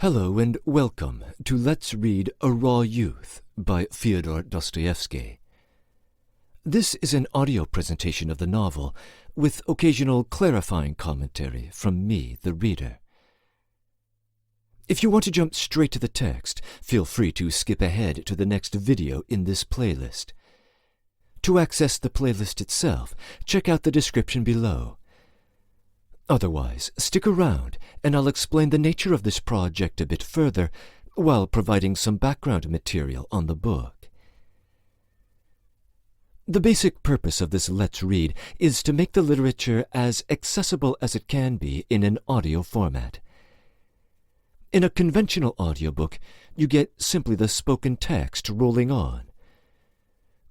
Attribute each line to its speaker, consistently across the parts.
Speaker 1: Hello and welcome to Let's Read A Raw Youth by Fyodor Dostoevsky. This is an audio presentation of the novel with occasional clarifying commentary from me, the reader. If you want to jump straight to the text, feel free to skip ahead to the next video in this playlist. To access the playlist itself, check out the description below. Otherwise, stick around and I'll explain the nature of this project a bit further while providing some background material on the book. The basic purpose of this Let's Read is to make the literature as accessible as it can be in an audio format. In a conventional audiobook, you get simply the spoken text rolling on.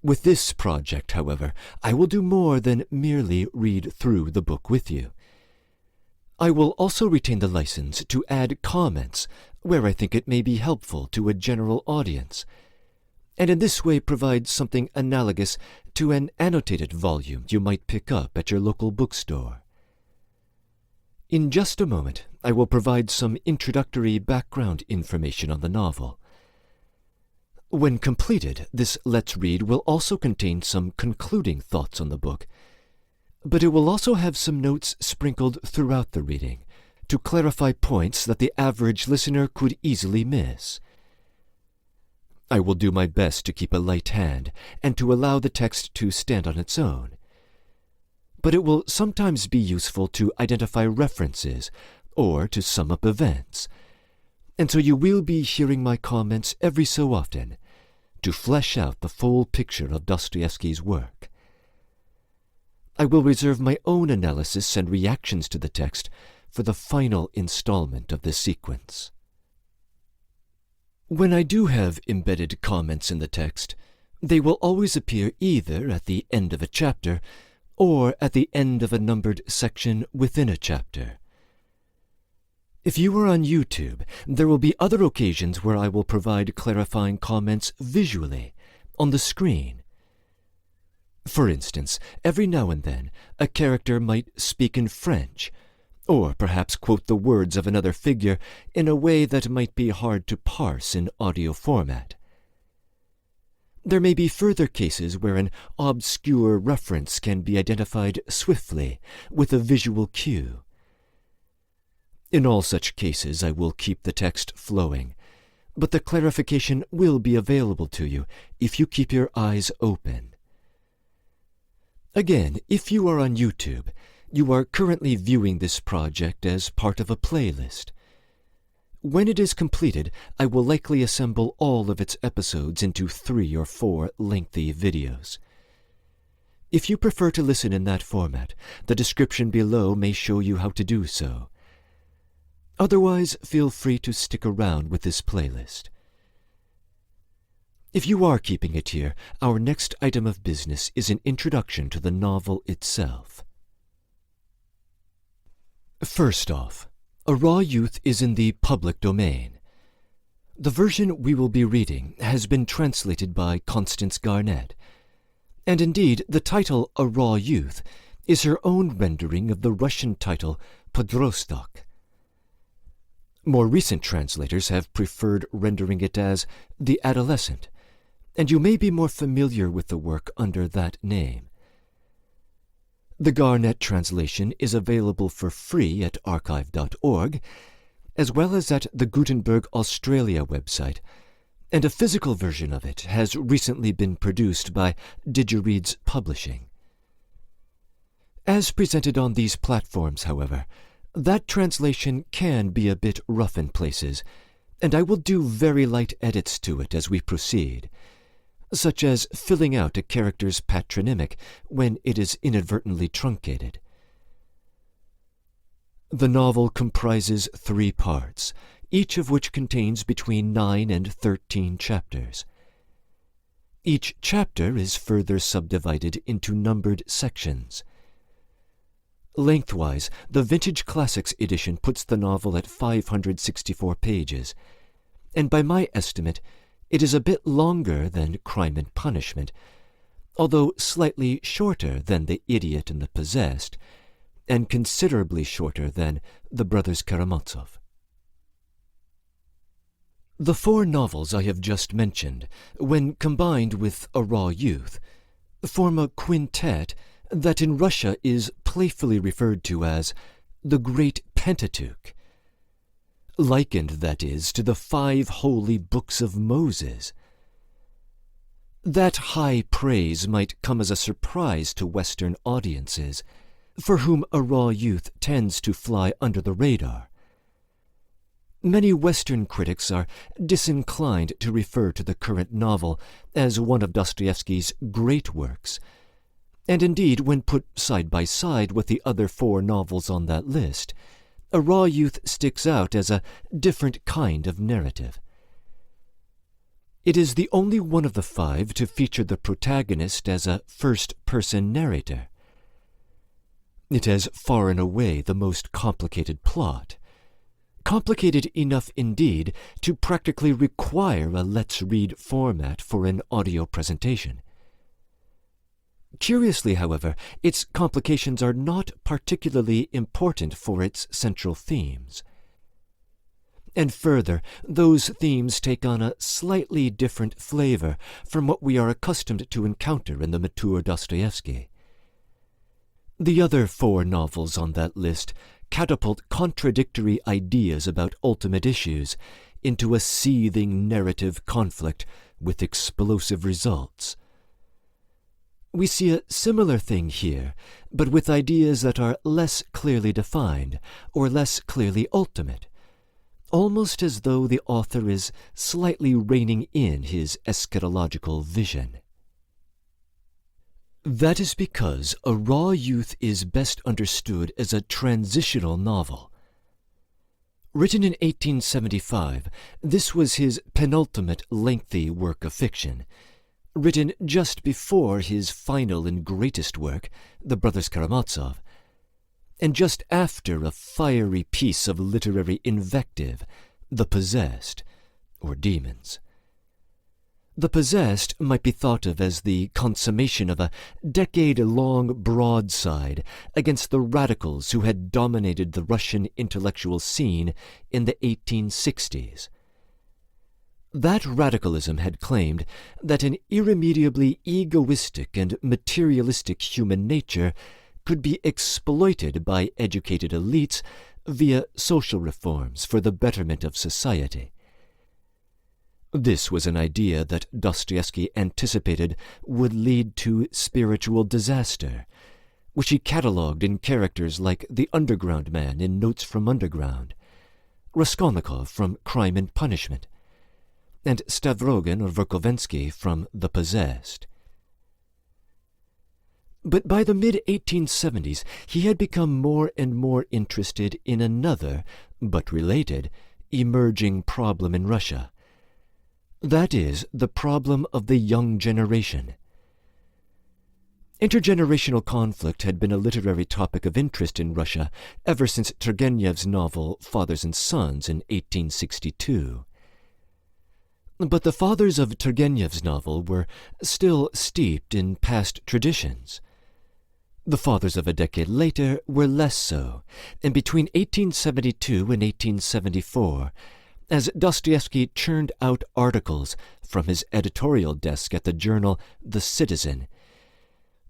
Speaker 1: With this project, however, I will do more than merely read through the book with you. I will also retain the license to add comments where I think it may be helpful to a general audience, and in this way provide something analogous to an annotated volume you might pick up at your local bookstore. In just a moment, I will provide some introductory background information on the novel. When completed, this Let's Read will also contain some concluding thoughts on the book, but it will also have some notes sprinkled throughout the reading to clarify points that the average listener could easily miss. I will do my best to keep a light hand and to allow the text to stand on its own, but it will sometimes be useful to identify references or to sum up events, and so you will be hearing my comments every so often to flesh out the full picture of Dostoevsky's work. I will reserve my own analysis and reactions to the text for the final installment of this sequence. When I do have embedded comments in the text, they will always appear either at the end of a chapter or at the end of a numbered section within a chapter. If you are on YouTube, there will be other occasions where I will provide clarifying comments visually, on the screen. For instance, every now and then, a character might speak in French, or perhaps quote the words of another figure in a way that might be hard to parse in audio format. There may be further cases where an obscure reference can be identified swiftly with a visual cue. In all such cases, I will keep the text flowing, but the clarification will be available to you if you keep your eyes open. Again, if you are on YouTube, you are currently viewing this project as part of a playlist. When it is completed, I will likely assemble all of its episodes into 3 or 4 lengthy videos. If you prefer to listen in that format, the description below may show you how to do so. Otherwise, feel free to stick around with this playlist. If you are keeping it here, our next item of business is an introduction to the novel itself. First off, A Raw Youth is in the public domain. The version we will be reading has been translated by Constance Garnett, and indeed the title A Raw Youth is her own rendering of the Russian title Podrostok. More recent translators have preferred rendering it as The Adolescent, and you may be more familiar with the work under that name. The Garnett translation is available for free at archive.org, as well as at the Gutenberg Australia website, and a physical version of it has recently been produced by Digireads Publishing. As presented on these platforms, however, that translation can be a bit rough in places, and I will do very light edits to it as we proceed, such as filling out a character's patronymic when it is inadvertently truncated. The novel comprises 3 parts, each of which contains between 9 and 13 chapters. Each chapter is further subdivided into numbered sections. Lengthwise, the Vintage Classics edition puts the novel at 564 pages, and by my estimate, it is a bit longer than Crime and Punishment, although slightly shorter than The Idiot and the Possessed, and considerably shorter than The Brothers Karamazov. The four novels I have just mentioned, when combined with A Raw Youth, form a quintet that in Russia is playfully referred to as the Great Pentateuch, likened, that is, to the 5 holy books of Moses. That high praise might come as a surprise to Western audiences, for whom A Raw Youth tends to fly under the radar. Many Western critics are disinclined to refer to the current novel as one of Dostoevsky's great works, and indeed, when put side by side with the other 4 novels on that list, A Raw Youth sticks out as a different kind of narrative. It is the only one of the 5 to feature the protagonist as a first-person narrator. It has far and away the most complicated plot, complicated enough indeed to practically require a let's read format for an audio presentation. Curiously, however, its complications are not particularly important for its central themes. And further, those themes take on a slightly different flavor from what we are accustomed to encounter in the mature Dostoevsky. The other 4 novels on that list catapult contradictory ideas about ultimate issues into a seething narrative conflict with explosive results. We see a similar thing here, but with ideas that are less clearly defined or less clearly ultimate, almost as though the author is slightly reining in his eschatological vision. That is because A Raw Youth is best understood as a transitional novel. Written in 1875, this was his penultimate lengthy work of fiction, written just before his final and greatest work, The Brothers Karamazov, and just after a fiery piece of literary invective, The Possessed, or Demons. The Possessed might be thought of as the consummation of a decade-long broadside against the radicals who had dominated the Russian intellectual scene in the 1860s. That radicalism had claimed that an irremediably egoistic and materialistic human nature could be exploited by educated elites via social reforms for the betterment of society. This was an idea that Dostoevsky anticipated would lead to spiritual disaster, which he catalogued in characters like the Underground Man in Notes from Underground, Raskolnikov from Crime and Punishment, and Stavrogin or Verkovensky from The Possessed. But by the mid-1870s, he had become more and more interested in another, but related, emerging problem in Russia. That is, the problem of the young generation. Intergenerational conflict had been a literary topic of interest in Russia ever since Turgenev's novel Fathers and Sons in 1862. But the fathers of Turgenev's novel were still steeped in past traditions. The fathers of a decade later were less so, and between 1872 and 1874, as Dostoevsky churned out articles from his editorial desk at the journal The Citizen,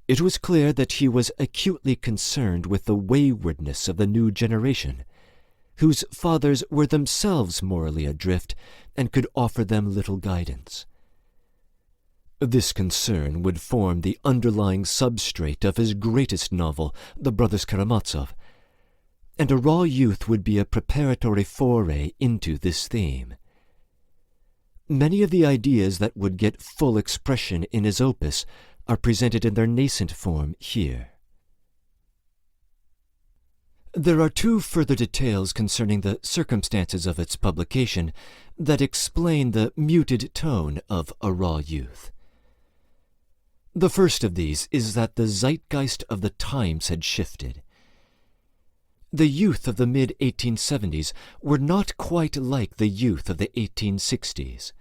Speaker 1: it was clear that he was acutely concerned with the waywardness of the new generation, whose fathers were themselves morally adrift and could offer them little guidance. This concern would form the underlying substrate of his greatest novel, The Brothers Karamazov, and A Raw Youth would be a preparatory foray into this theme. Many of the ideas that would get full expression in his opus are presented in their nascent form here. There are 2 further details concerning the circumstances of its publication that explain the muted tone of A Raw Youth. The first of these is that the zeitgeist of the times had shifted. The youth of the mid-1870s were not quite like the youth of the 1860s.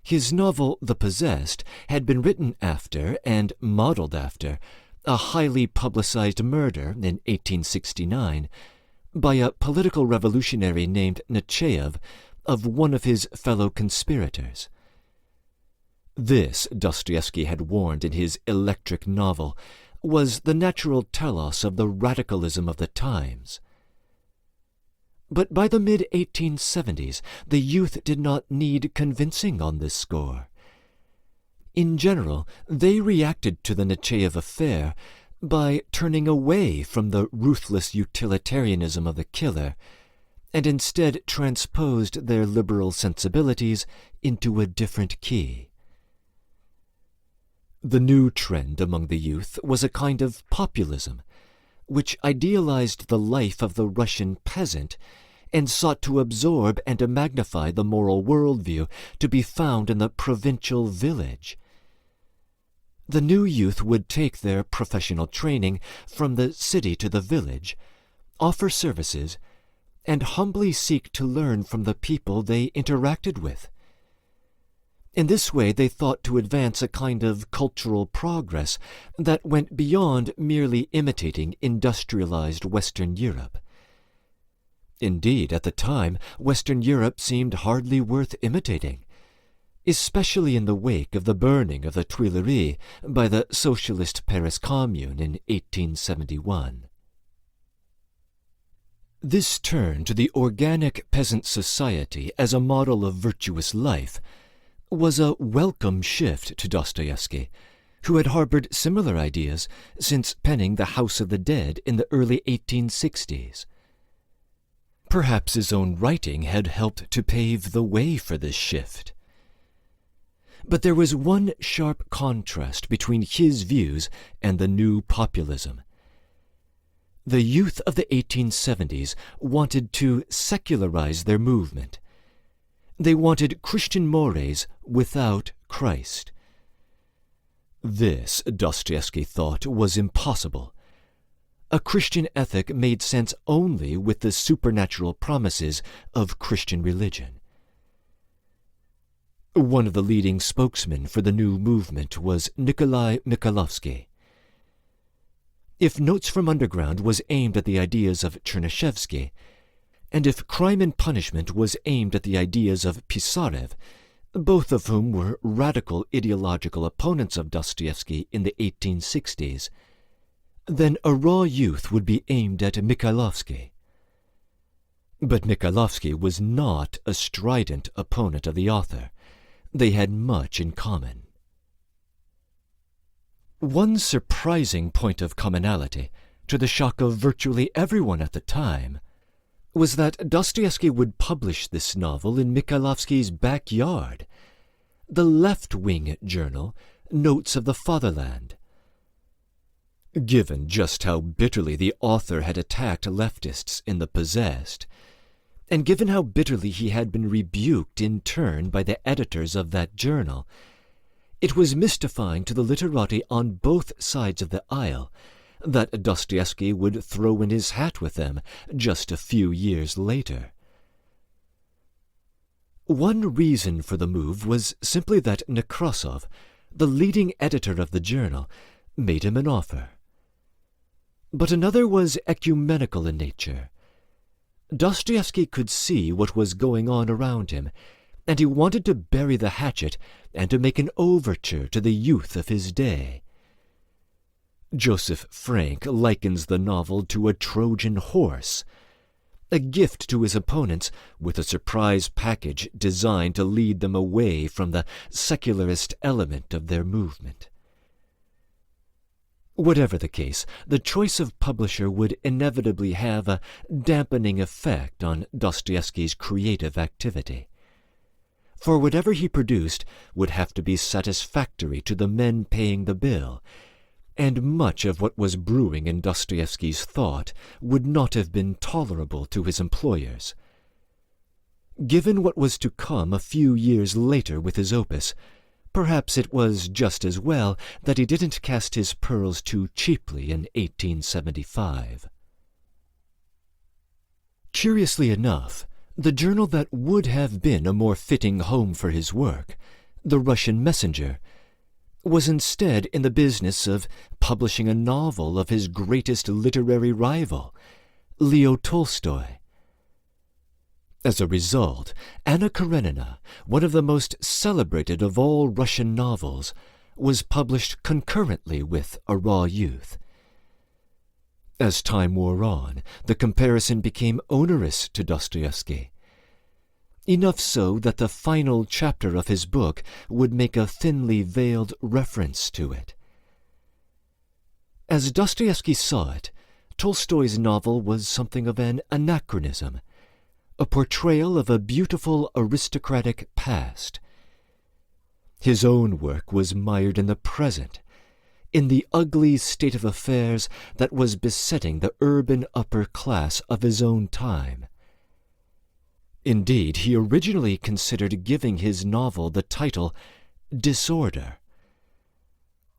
Speaker 1: His novel, The Possessed, had been written after and modeled after a highly publicized murder in 1869 by a political revolutionary named Nechayev of one of his fellow conspirators. This, Dostoevsky had warned in his electric novel, was the natural telos of the radicalism of the times. But by the mid-1870s, the youth did not need convincing on this score. In general, they reacted to the Nechayev affair by turning away from the ruthless utilitarianism of the killer, and instead transposed their liberal sensibilities into a different key. The new trend among the youth was a kind of populism, which idealized the life of the Russian peasant and sought to absorb and to magnify the moral worldview to be found in the provincial village. The new youth would take their professional training from the city to the village, offer services, and humbly seek to learn from the people they interacted with. In this way they thought to advance a kind of cultural progress that went beyond merely imitating industrialized Western Europe. Indeed, at the time, Western Europe seemed hardly worth imitating, especially in the wake of the burning of the Tuileries by the socialist Paris Commune in 1871. This turn to the organic peasant society as a model of virtuous life was a welcome shift to Dostoevsky, who had harbored similar ideas since penning The House of the Dead in the early 1860s. Perhaps his own writing had helped to pave the way for this shift. But there was one sharp contrast between his views and the new populism. The youth of the 1870s wanted to secularize their movement. They wanted Christian mores without Christ. This, Dostoevsky thought, was impossible. A Christian ethic made sense only with the supernatural promises of Christian religion. One of the leading spokesmen for the new movement was Nikolai Mikhailovsky. If Notes from Underground was aimed at the ideas of Chernyshevsky, and if Crime and Punishment was aimed at the ideas of Pisarev, both of whom were radical ideological opponents of Dostoevsky in the 1860s, then A Raw Youth would be aimed at Mikhailovsky. But Mikhailovsky was not a strident opponent of the author. They had much in common. One surprising point of commonality, to the shock of virtually everyone at the time, was that Dostoevsky would publish this novel in Mikhailovsky's backyard, the left-wing journal Notes of the Fatherland. Given just how bitterly the author had attacked leftists in The Possessed, and given how bitterly he had been rebuked in turn by the editors of that journal, it was mystifying to the literati on both sides of the aisle that Dostoevsky would throw in his hat with them just a few years later. One reason for the move was simply that Nekrasov, the leading editor of the journal, made him an offer. But another was ecumenical in nature. Dostoevsky could see what was going on around him, and he wanted to bury the hatchet and to make an overture to the youth of his day. Joseph Frank likens the novel to a Trojan horse, a gift to his opponents with a surprise package designed to lead them away from the secularist element of their movement. Whatever the case, the choice of publisher would inevitably have a dampening effect on Dostoevsky's creative activity. For whatever he produced would have to be satisfactory to the men paying the bill, and much of what was brewing in Dostoevsky's thought would not have been tolerable to his employers. Given what was to come a few years later with his opus, perhaps it was just as well that he didn't cast his pearls too cheaply in 1875. Curiously enough, the journal that would have been a more fitting home for his work, The Russian Messenger, was instead in the business of publishing a novel of his greatest literary rival, Leo Tolstoy. As a result, Anna Karenina, one of the most celebrated of all Russian novels, was published concurrently with A Raw Youth. As time wore on, the comparison became onerous to Dostoevsky, enough so that the final chapter of his book would make a thinly veiled reference to it. As Dostoevsky saw it, Tolstoy's novel was something of an anachronism, a portrayal of a beautiful aristocratic past. His own work was mired in the present, in the ugly state of affairs that was besetting the urban upper class of his own time. Indeed, he originally considered giving his novel the title Disorder.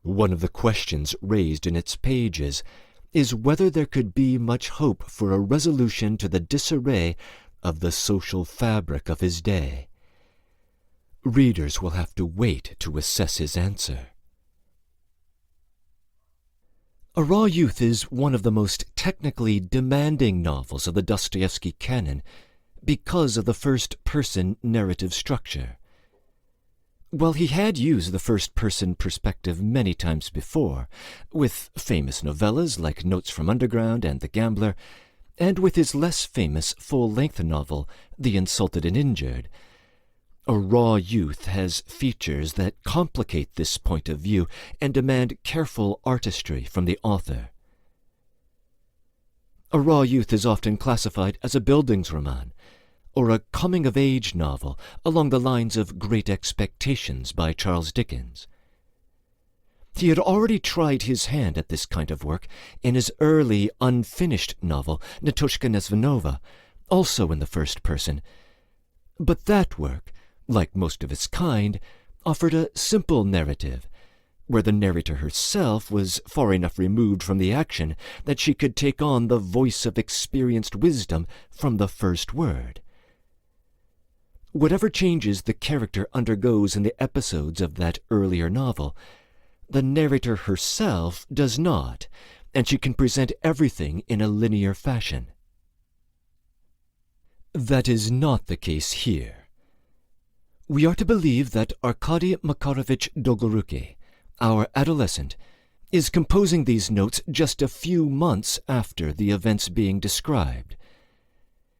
Speaker 1: One of the questions raised in its pages is whether there could be much hope for a resolution to the disarray of the social fabric of his day. Readers will have to wait to assess his answer. A Raw Youth is one of the most technically demanding novels of the Dostoevsky canon because of the first-person narrative structure. While he had used the first-person perspective many times before, with famous novellas like Notes from Underground and The Gambler, and with his less famous full-length novel, The Insulted and Injured, A Raw Youth has features that complicate this point of view and demand careful artistry from the author. A Raw Youth is often classified as a Bildungsroman, or a coming-of-age novel along the lines of Great Expectations by Charles Dickens. He had already tried his hand at this kind of work in his early, unfinished novel, Natoshka Nesvanova, also in the first person. But that work, like most of its kind, offered a simple narrative, where the narrator herself was far enough removed from the action that she could take on the voice of experienced wisdom from the first word. Whatever changes the character undergoes in the episodes of that earlier novel, the narrator herself does not, and she can present everything in a linear fashion. That is not the case here. We are to believe that Arkady Makarovich Dolgoruki, our adolescent, is composing these notes just a few months after the events being described.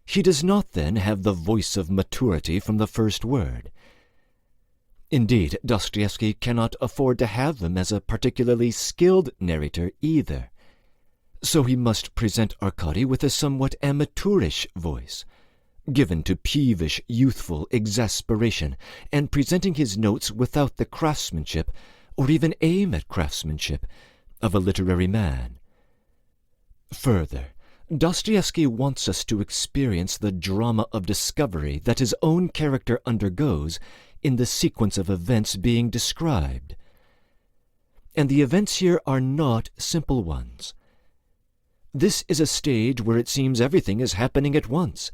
Speaker 1: He does not then have the voice of maturity from the first word. Indeed, Dostoevsky cannot afford to have him as a particularly skilled narrator either. So he must present Arkady with a somewhat amateurish voice, given to peevish, youthful exasperation, and presenting his notes without the craftsmanship, or even aim at craftsmanship, of a literary man. Further, Dostoevsky wants us to experience the drama of discovery that his own character undergoes in the sequence of events being described. And the events here are not simple ones. This is a stage where it seems everything is happening at once,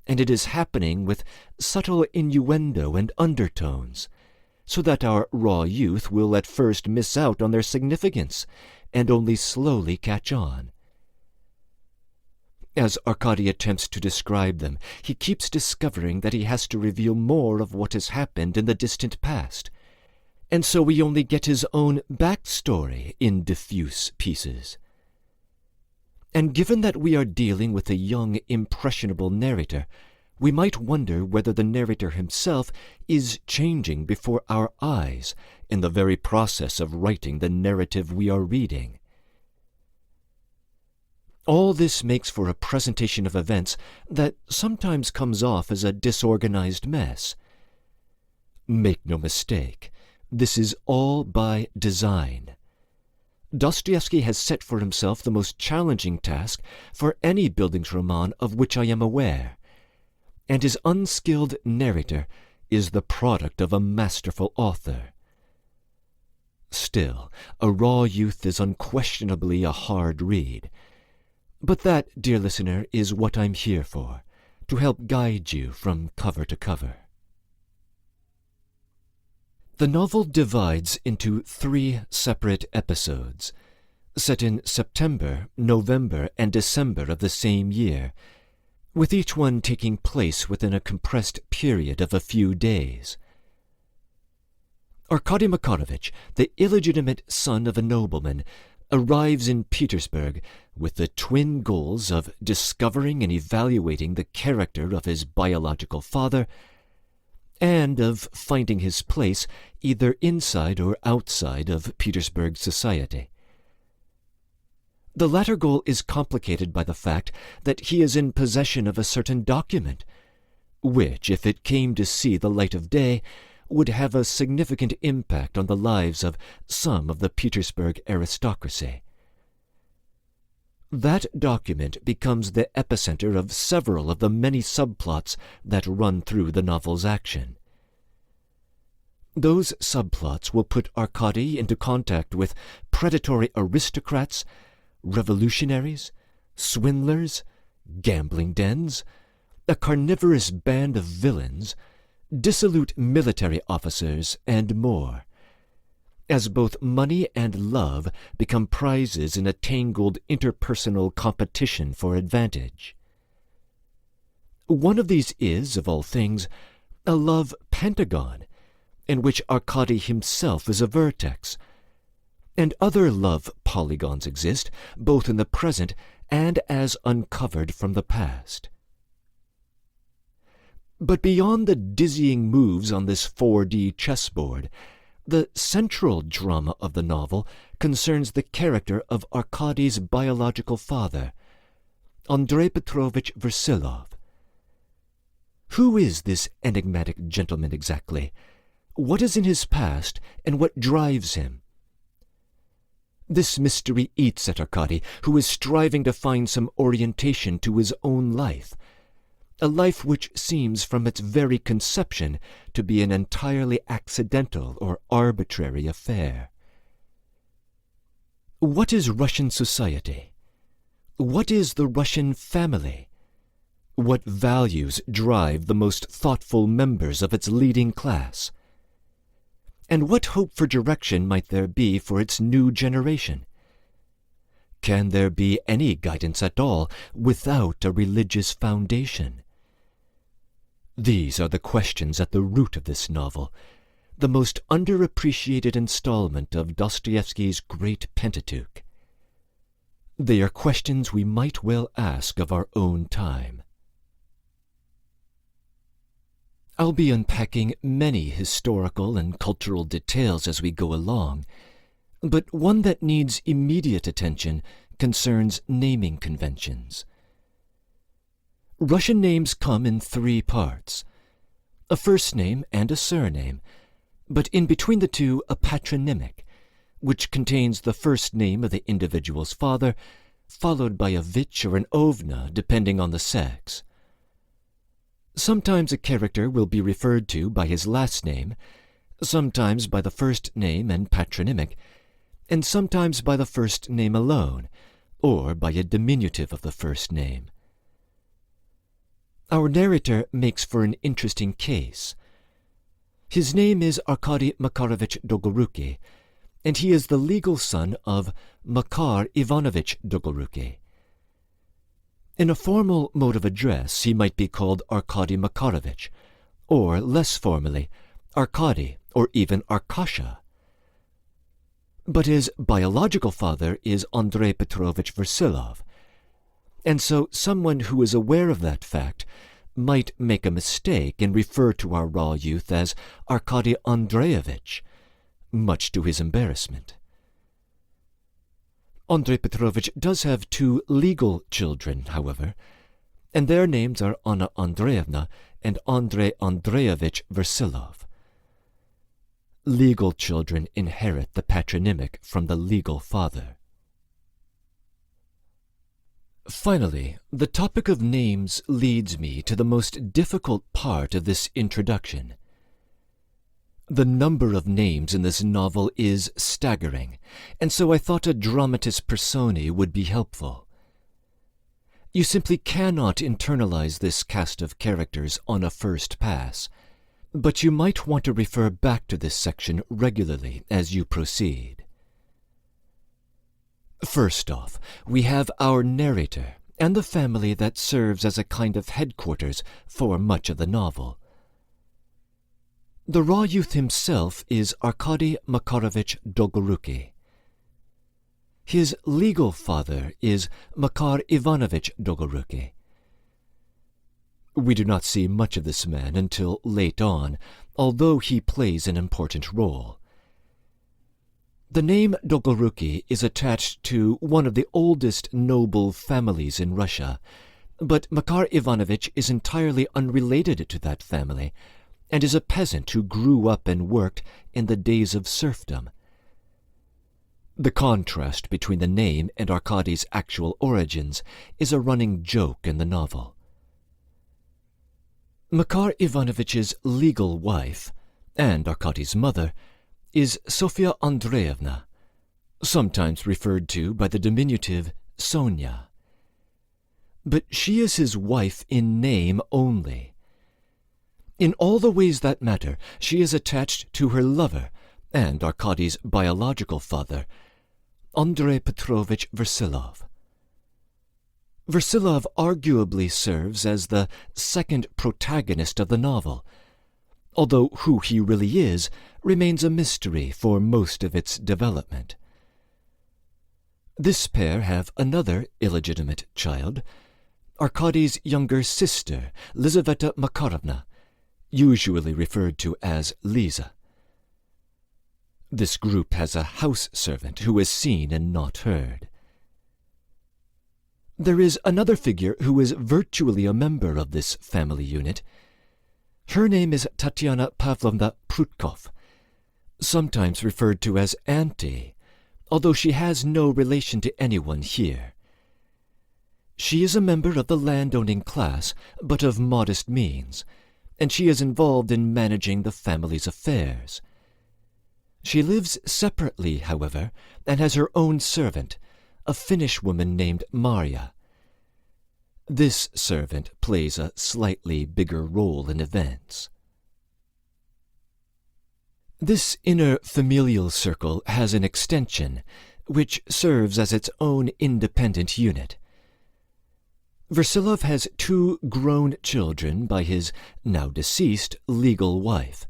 Speaker 1: and it is happening with subtle innuendo and undertones, so that our raw youth will at first miss out on their significance, and only slowly catch on. As Arkady attempts to describe them, he keeps discovering that he has to reveal more of what has happened in the distant past, and so we only get his own backstory in diffuse pieces. And given that we are dealing with a young, impressionable narrator, we might wonder whether the narrator himself is changing before our eyes in the very process of writing the narrative we are reading. All this makes for a presentation of events that sometimes comes off as a disorganized mess. Make no mistake, this is all by design. Dostoevsky has set for himself the most challenging task for any Bildungsroman of which I am aware, and his unskilled narrator is the product of a masterful author. Still, A Raw Youth is unquestionably a hard read. But that, dear listener, is what I'm here for, to help guide you from cover to cover. The novel divides into 3 separate episodes, set in September, November, and December of the same year, with each one taking place within a compressed period of a few days. Arkady Makarovich, the illegitimate son of a nobleman, arrives in Petersburg with the twin goals of discovering and evaluating the character of his biological father and of finding his place either inside or outside of Petersburg society. The latter goal is complicated by the fact that he is in possession of a certain document, which, if it came to see the light of day, would have a significant impact on the lives of some of the Petersburg aristocracy. That document becomes the epicenter of several of the many subplots that run through the novel's action. Those subplots will put Arkady into contact with predatory aristocrats, revolutionaries, swindlers, gambling dens, a carnivorous band of villains, dissolute military officers, and more, as both money and love become prizes in a tangled interpersonal competition for advantage. One of these is, of all things, a love pentagon, in which Arkady himself is a vertex, and other love polygons exist, both in the present and as uncovered from the past. But beyond the dizzying moves on this 4D chessboard, the central drama of the novel concerns the character of Arkady's biological father, Andrei Petrovich Versilov. Who is this enigmatic gentleman exactly? What is in his past, and what drives him? This mystery eats at Arkady, who is striving to find some orientation to his own life, a life which seems from its very conception to be an entirely accidental or arbitrary affair. What is Russian society? What is the Russian family? What values drive the most thoughtful members of its leading class? And what hope for direction might there be for its new generation? Can there be any guidance at all without a religious foundation? These are the questions at the root of this novel, the most underappreciated installment of Dostoevsky's great Pentateuch. They are questions we might well ask of our own time. I'll be unpacking many historical and cultural details as we go along, but one that needs immediate attention concerns naming conventions. Russian names come in 3 parts: a first name and a surname, but in between the two a patronymic, which contains the first name of the individual's father, followed by a vich or an ovna, depending on the sex. Sometimes a character will be referred to by his last name, sometimes by the first name and patronymic, and sometimes by the first name alone, or by a diminutive of the first name. Our narrator makes for an interesting case. His name is Arkady Makarovich Dolgoruki, and he is the legal son of Makar Ivanovich Dolgoruki. In a formal mode of address, he might be called Arkady Makarovich, or, less formally, Arkady, or even Arkasha. But his biological father is Andrei Petrovich Versilov, and so someone who is aware of that fact might make a mistake and refer to our raw youth as Arkady Andreevich, much to his embarrassment. Andrei Petrovich does have 2 legal children, however, and their names are Anna Andreevna and Andrei Andreevich Versilov. Legal children inherit the patronymic from the legal father. Finally, the topic of names leads me to the most difficult part of this introduction. The number of names in this novel is staggering, and so I thought a Dramatis personae would be helpful. You simply cannot internalize this cast of characters on a first pass, but you might want to refer back to this section regularly as you proceed. First off, we have our narrator, and the family that serves as a kind of headquarters for much of the novel. The raw youth himself is Arkady Makarovich Dolgoruki. His legal father is Makar Ivanovich Dolgoruki. We do not see much of this man until late on, although he plays an important role. The name Dolgoruki is attached to one of the oldest noble families in Russia, but Makar Ivanovich is entirely unrelated to that family, and is a peasant who grew up and worked in the days of serfdom. The contrast between the name and Arkady's actual origins is a running joke in the novel. Makar Ivanovich's legal wife, and Arkady's mother, is Sofia Andreevna, sometimes referred to by the diminutive Sonia. But she is his wife in name only. In all the ways that matter, she is attached to her lover and Arkady's biological father, Andrei Petrovich Versilov. Versilov arguably serves as the second protagonist of the novel, although who he really is remains a mystery for most of its development. This pair have another illegitimate child, Arkady's younger sister, Lizaveta Makarovna, usually referred to as Liza. This group has a house servant who is seen and not heard. There is another figure who is virtually a member of this family unit. Her name is Tatiana Pavlovna Prutkov, sometimes referred to as Auntie, although she has no relation to anyone here. She is a member of the landowning class, but of modest means, and she is involved in managing the family's affairs. She lives separately, however, and has her own servant, a Finnish woman named Maria. This servant plays a slightly bigger role in events. This inner familial circle has an extension, which serves as its own independent unit. Versilov has 2 grown children by his now-deceased legal wife,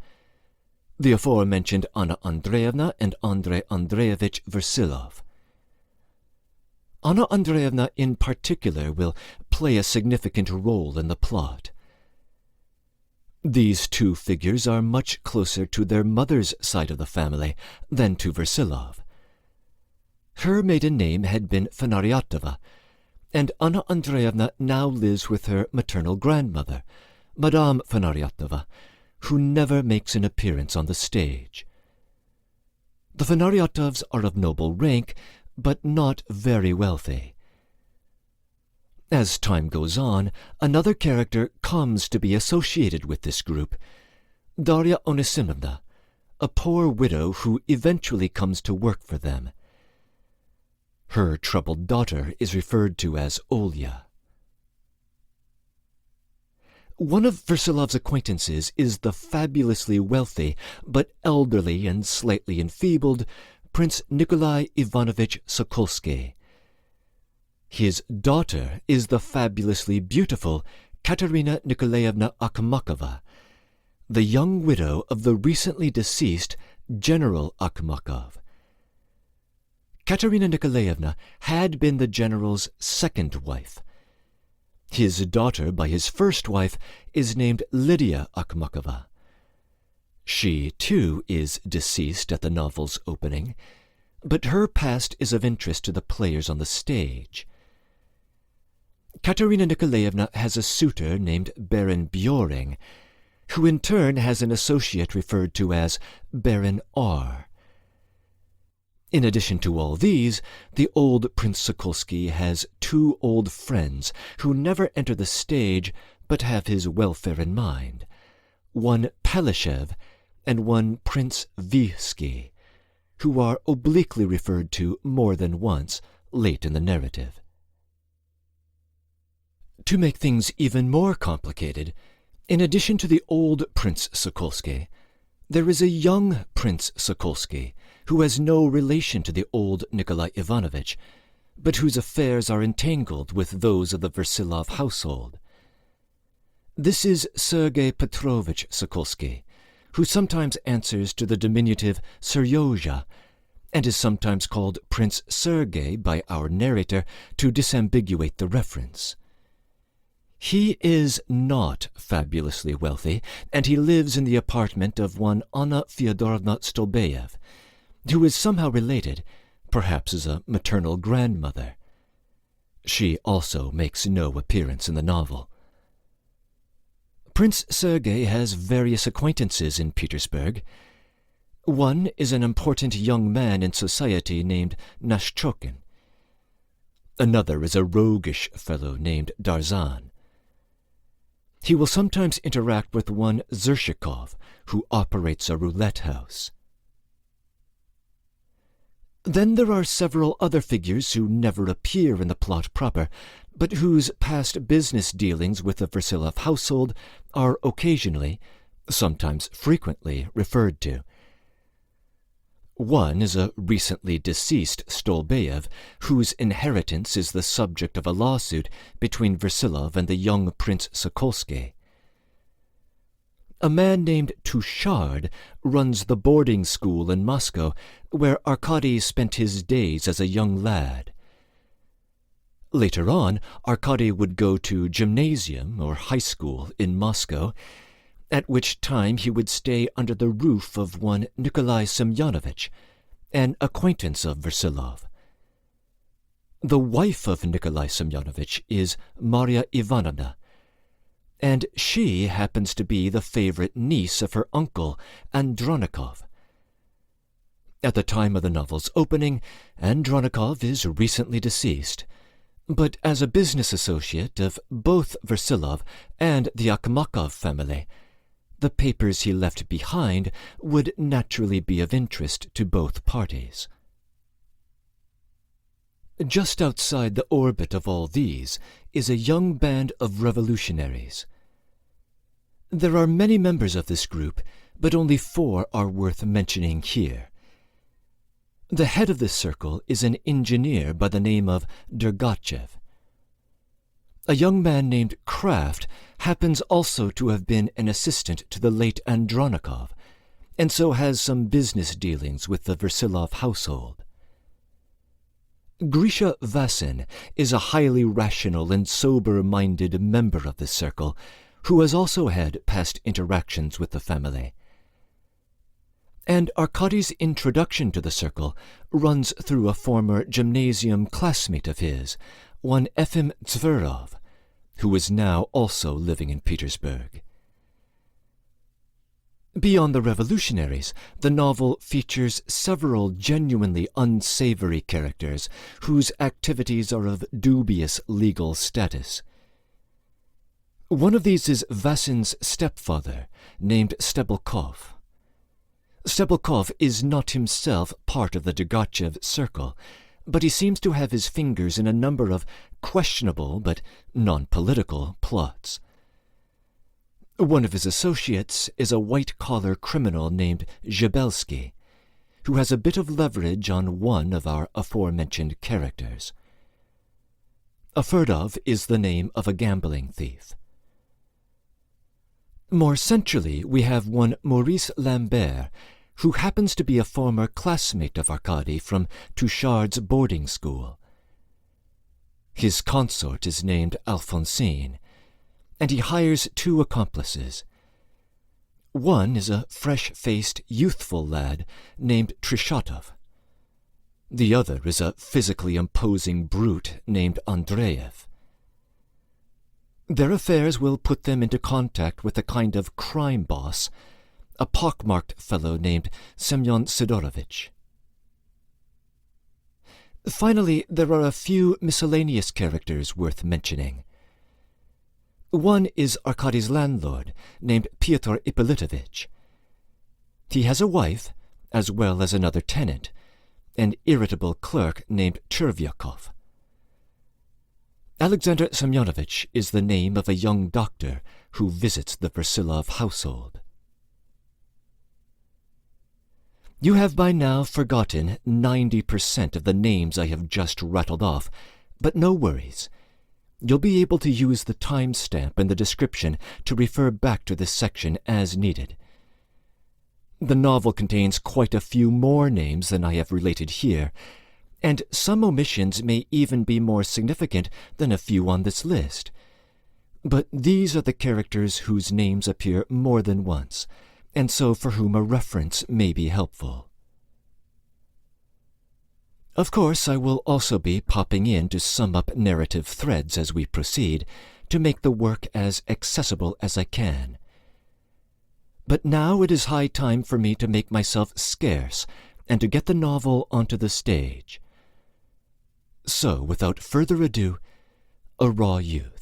Speaker 1: the aforementioned Anna Andreevna and Andrei Andreevich Versilov. Anna Andreevna in particular will play a significant role in the plot. These 2 figures are much closer to their mother's side of the family than to Versilov. Her maiden name had been Fanariotova, and Anna Andreevna now lives with her maternal grandmother, Madame Fanariotova, who never makes an appearance on the stage. The Fanariotovs are of noble rank, but not very wealthy. As time goes on, another character comes to be associated with this group, Darya Onisimovna, a poor widow who eventually comes to work for them. Her troubled daughter is referred to as Olya. One of Versilov's acquaintances is the fabulously wealthy, but elderly and slightly enfeebled, Prince Nikolai Ivanovich Sokolsky. His daughter is the fabulously beautiful Katerina Nikolaevna Akhmakova, the young widow of the recently deceased General Akhmakov. Katerina Nikolaevna had been the general's second wife. His daughter by his first wife is named Lydia Akhmakova. She, too, is deceased at the novel's opening, but her past is of interest to the players on the stage. Katerina Nikolaevna has a suitor named Baron Bjoring, who in turn has an associate referred to as Baron R. In addition to all these, the old Prince Sokolsky has 2 old friends who never enter the stage but have his welfare in mind, one Pelishev and one Prince Vysky, who are obliquely referred to more than once late in the narrative. To make things even more complicated, in addition to the old Prince Sokolsky, there is a young Prince Sokolsky who has no relation to the old Nikolai Ivanovich, but whose affairs are entangled with those of the Versilov household. This is Sergei Petrovich Sokolsky, who sometimes answers to the diminutive Seryozha, and is sometimes called Prince Sergei by our narrator to disambiguate the reference. He is not fabulously wealthy, and he lives in the apartment of one Anna Fyodorovna Stolbeyev, who is somehow related, perhaps as a maternal grandmother. She also makes no appearance in the novel. Prince Sergei has various acquaintances in Petersburg. One is an important young man in society named Nashchokin. Another is a roguish fellow named Darzan. He will sometimes interact with one Zershikov, who operates a roulette house. Then there are several other figures who never appear in the plot proper, but whose past business dealings with the Versilov household are occasionally, sometimes frequently, referred to. One is a recently deceased Stolbeyev, whose inheritance is the subject of a lawsuit between Versilov and the young Prince Sokolsky. A man named Touchard runs the boarding school in Moscow, where Arkady spent his days as a young lad. Later on, Arkady would go to gymnasium or high school in Moscow, at which time he would stay under the roof of one Nikolai Semyonovich, an acquaintance of Versilov. The wife of Nikolai Semyonovich is Marya Ivanovna, and she happens to be the favorite niece of her uncle, Andronikov. At the time of the novel's opening, Andronikov is recently deceased, but as a business associate of both Versilov and the Akhmakov family, the papers he left behind would naturally be of interest to both parties. Just outside the orbit of all these is a young band of revolutionaries. There are many members of this group, but only 4 are worth mentioning here. The head of this circle is an engineer by the name of Dergachev. A young man named Kraft happens also to have been an assistant to the late Andronikov, and so has some business dealings with the Versilov household. Grisha Vasin is a highly rational and sober-minded member of this circle, who has also had past interactions with the family. And Arkady's introduction to the circle runs through a former gymnasium classmate of his, one Efim Zverov, who is now also living in Petersburg. Beyond the revolutionaries, the novel features several genuinely unsavory characters whose activities are of dubious legal status. One of these is Vasin's stepfather, named Stebelkov. Stebelkov is not himself part of the Dergachev circle, but he seems to have his fingers in a number of questionable but non-political plots. One of his associates is a white-collar criminal named Zhebelsky, who has a bit of leverage on one of our aforementioned characters. Aferdov is the name of a gambling thief. More centrally, we have one Maurice Lambert, who happens to be a former classmate of Arkady from Touchard's boarding school. His consort is named Alphonsine, and he hires 2 accomplices. One is a fresh-faced, youthful lad named Trishatov. The other is a physically imposing brute named Andreev. Their affairs will put them into contact with a kind of crime boss, a pockmarked fellow named Semyon Sidorovich. Finally, there are a few miscellaneous characters worth mentioning. One is Arkady's landlord, named Pyotr Ippolitovich. He has a wife, as well as another tenant, an irritable clerk named Chervyakov. Alexander Semyonovich is the name of a young doctor who visits the Versilov household. You have by now forgotten 90% of the names I have just rattled off, but no worries. You'll be able to use the timestamp in the description to refer back to this section as needed. The novel contains quite a few more names than I have related here, and some omissions may even be more significant than a few on this list. But these are the characters whose names appear more than once, and so for whom a reference may be helpful. Of course, I will also be popping in to sum up narrative threads as we proceed, to make the work as accessible as I can. But now it is high time for me to make myself scarce, and to get the novel onto the stage. So, without further ado, a raw youth.